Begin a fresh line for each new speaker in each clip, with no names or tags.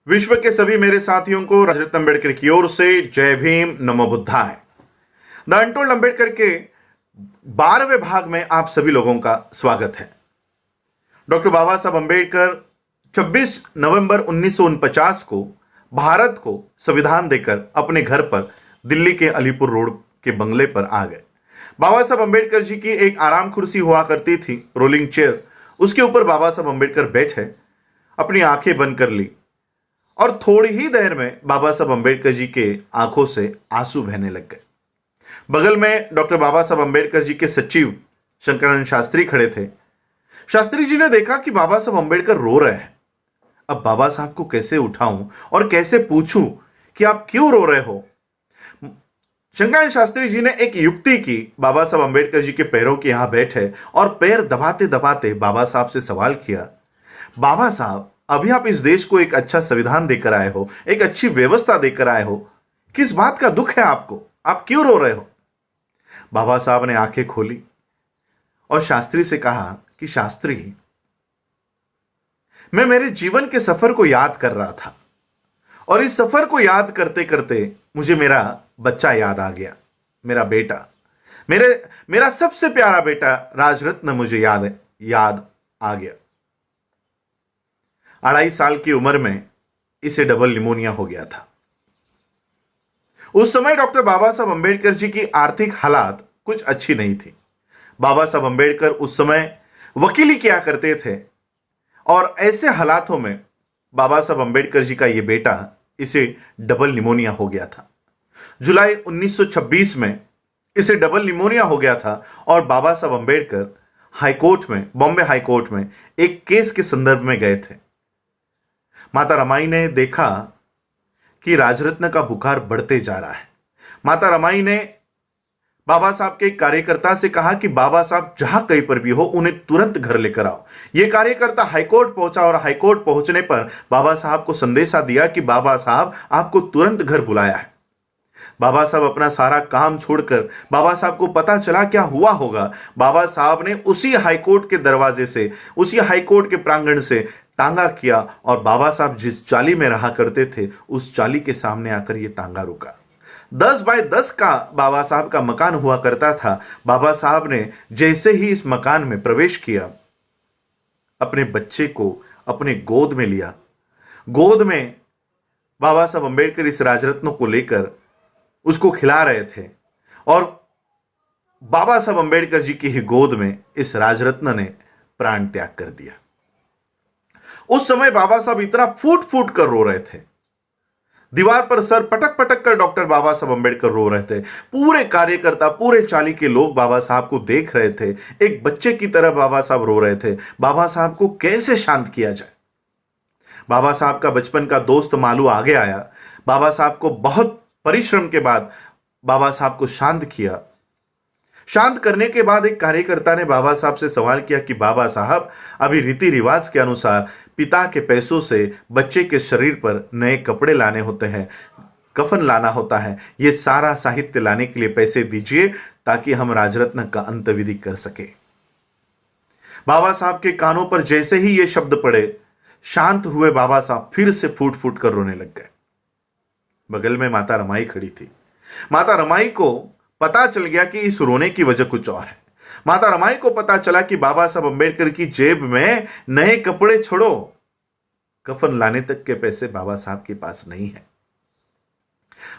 विश्व के सभी मेरे साथियों को राजरत्न अम्बेडकर की ओर से जय भीम, नमो बुद्धाय। द अनटोल्ड अम्बेडकर के 12वें भाग में आप सभी लोगों का स्वागत है। डॉक्टर बाबा साहब अम्बेडकर 26 नवंबर 1949 को भारत को संविधान देकर अपने घर पर दिल्ली के अलीपुर रोड के बंगले पर आ गए। बाबा साहब अम्बेडकर जी की एक आराम कुर्सी हुआ करती थी, रोलिंग चेयर। उसके ऊपर बाबा साहब अम्बेडकर बैठे, अपनी आंखें बंद कर ली और थोड़ी ही देर में बाबा साहब अम्बेडकर जी के आंखों से आंसू बहने लग गए। बगल में डॉक्टर बाबा साहब अम्बेडकर जी के सचिव शंकरानंद शास्त्री खड़े थे। शास्त्री जी ने देखा कि बाबा साहब अम्बेडकर रो रहे हैं। अब बाबा साहब को कैसे उठाऊं और कैसे पूछूं कि आप क्यों रो रहे हो। शंकरानंद शास्त्री जी ने एक युक्ति की। बाबा साहब अम्बेडकर जी के पैरों के यहां बैठे और पैर दबाते दबाते बाबा साहब से सवाल किया, बाबा साहब, अभी आप इस देश को एक अच्छा संविधान देकर आए हो, एक अच्छी व्यवस्था देकर आए हो, किस बात का दुख है आपको, आप क्यों रो रहे हो। बाबा साहब ने आंखें खोली और शास्त्री से कहा कि शास्त्री, मैं मेरे जीवन के सफर को याद कर रहा था और इस सफर को याद करते करते मुझे मेरा बच्चा याद आ गया, मेरा बेटा, मेरा सबसे प्यारा बेटा राजरत्न मुझे याद आ गया। 2.5 साल की उम्र में इसे डबल निमोनिया हो गया था। उस समय डॉक्टर बाबा साहब अम्बेडकर जी की आर्थिक हालात कुछ अच्छी नहीं थी। बाबा साहब अम्बेडकर उस समय वकीली किया करते थे और ऐसे हालातों में बाबा साहब अम्बेडकर जी का यह बेटा, इसे डबल निमोनिया हो गया था। जुलाई 1926 में इसे डबल निमोनिया हो गया था और बाबा साहब अम्बेडकर हाईकोर्ट में, बॉम्बे हाईकोर्ट में एक केस के संदर्भ में गए थे। माता रमाई ने देखा कि राजरत्न का बुखार बढ़ते जा रहा है। माता रमाई ने बाबा साहब के कार्यकर्ता से कहा कि बाबा साहब जहां कहीं पर भी हो, उन्हें तुरंत घर लेकर आओ। यह कार्यकर्ता हाईकोर्ट पहुंचा और हाईकोर्ट पहुंचने पर बाबा साहब को संदेशा दिया कि बाबा साहब आपको तुरंत घर बुलाया है। बाबा साहब अपना सारा काम छोड़कर, बाबा साहब को पता चला क्या हुआ होगा, बाबा साहब ने उसी हाईकोर्ट के दरवाजे से, उसी हाईकोर्ट के प्रांगण से तांगा किया और बाबा साहब जिस चाली में रहा करते थे उस चाली के सामने आकर यह तांगा रुका। 10 बाय 10 का बाबा साहब का मकान हुआ करता था। बाबा साहब ने जैसे ही इस मकान में प्रवेश किया, अपने बच्चे को अपने गोद में लिया। गोद में बाबा साहब अम्बेडकर इस राजरत्न को लेकर उसको खिला रहे थे और बाबा साहब अम्बेडकर जी की ही गोद में इस राजरत्न ने प्राण त्याग कर दिया। उस समय बाबा साहब इतना फूट फूट कर रो रहे थे। दीवार पर सर पटक पटक कर डॉक्टर बाबा साहब अम्बेडकर रो रहे थे। पूरे कार्यकर्ता, पूरे चाली के लोग बाबा साहब को देख रहे थे। एक बच्चे की तरह बाबा साहब रो रहे थे। बाबा साहब को कैसे शांत किया जाए। बाबा साहब का बचपन का दोस्त मालू आगे आया। बाबा साहब को बहुत परिश्रम के बाद बाबा साहब को शांत किया। शांत करने के बाद एक कार्यकर्ता ने बाबा साहब से सवाल किया कि बाबा साहब, अभी रीति रिवाज के अनुसार पिता के पैसों से बच्चे के शरीर पर नए कपड़े लाने होते हैं, कफन लाना होता है, यह सारा साहित्य लाने के लिए पैसे दीजिए ताकि हम राजरत्न का अंत्यविधि कर सके। बाबा साहब के कानों पर जैसे ही ये शब्द पड़े, शांत हुए बाबा साहब फिर से फूट फूट कर रोने लग गए। बगल में माता रमाई खड़ी थी। माता रमाई को पता चल गया कि इस रोने की वजह कुछ और है। माता रमाई को पता चला कि बाबा साहब अम्बेडकर की जेब में नए कपड़े छोड़ो, कफन लाने तक के पैसे बाबा साहब के पास नहीं है।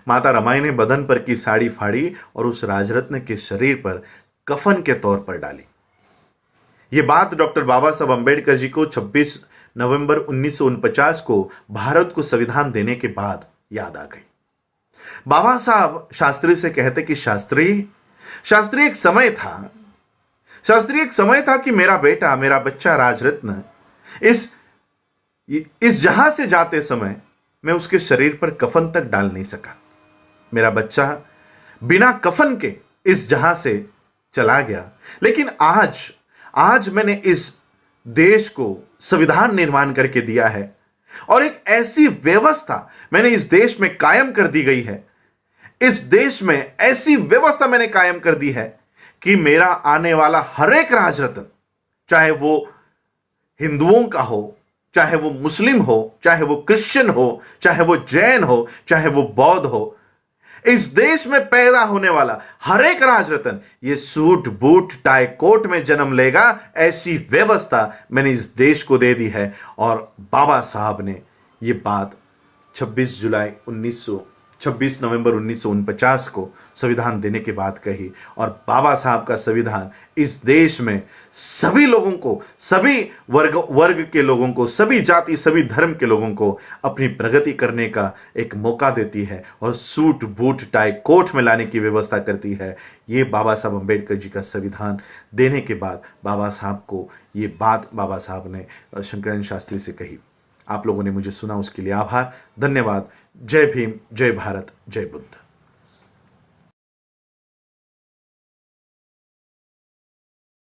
माता रमाई ने बदन पर की साड़ी फाड़ी और उस राजरत्न के शरीर पर कफन के तौर पर डाली। यह बात डॉक्टर बाबा साहब अम्बेडकर जी को 26 नवंबर 1949 को भारत को संविधान देने के बाद याद आ गई। बाबा साहब शास्त्री से कहते कि शास्त्री एक समय था कि मेरा बेटा, मेरा बच्चा राजरत्न इस जहां से जाते समय मैं उसके शरीर पर कफन तक डाल नहीं सका। मेरा बच्चा बिना कफन के इस जहां से चला गया। लेकिन आज मैंने इस देश को संविधान निर्माण करके दिया है और एक ऐसी व्यवस्था मैंने इस देश में कायम कर दी गई है। इस देश में ऐसी व्यवस्था मैंने कायम कर दी है कि मेरा आने वाला हर एक राजरत्न, चाहे वो हिंदुओं का हो, चाहे वो मुस्लिम हो, चाहे वो क्रिश्चियन हो, चाहे वो जैन हो, चाहे वो बौद्ध हो, इस देश में पैदा होने वाला हर एक राजरत्न ये सूट बूट टाई कोट में जन्म लेगा, ऐसी व्यवस्था मैंने इस देश को दे दी है। और बाबा साहब ने ये बात 26 नवंबर 1949 को संविधान देने के बाद कही। और बाबा साहब का संविधान इस देश में सभी लोगों को, सभी वर्ग के लोगों को, सभी जाति, सभी धर्म के लोगों को अपनी प्रगति करने का एक मौका देती है और सूट बूट टाई कोट में लाने की व्यवस्था करती है। ये बाबा साहब अम्बेडकर जी का संविधान देने के बाद बाबा साहब को ये बात बाबा साहब ने शंकराचार्य शास्त्री से कही। आप लोगों ने मुझे सुना, उसके लिए आभार, धन्यवाद। जय भीम, जय भारत, जय बुद्ध।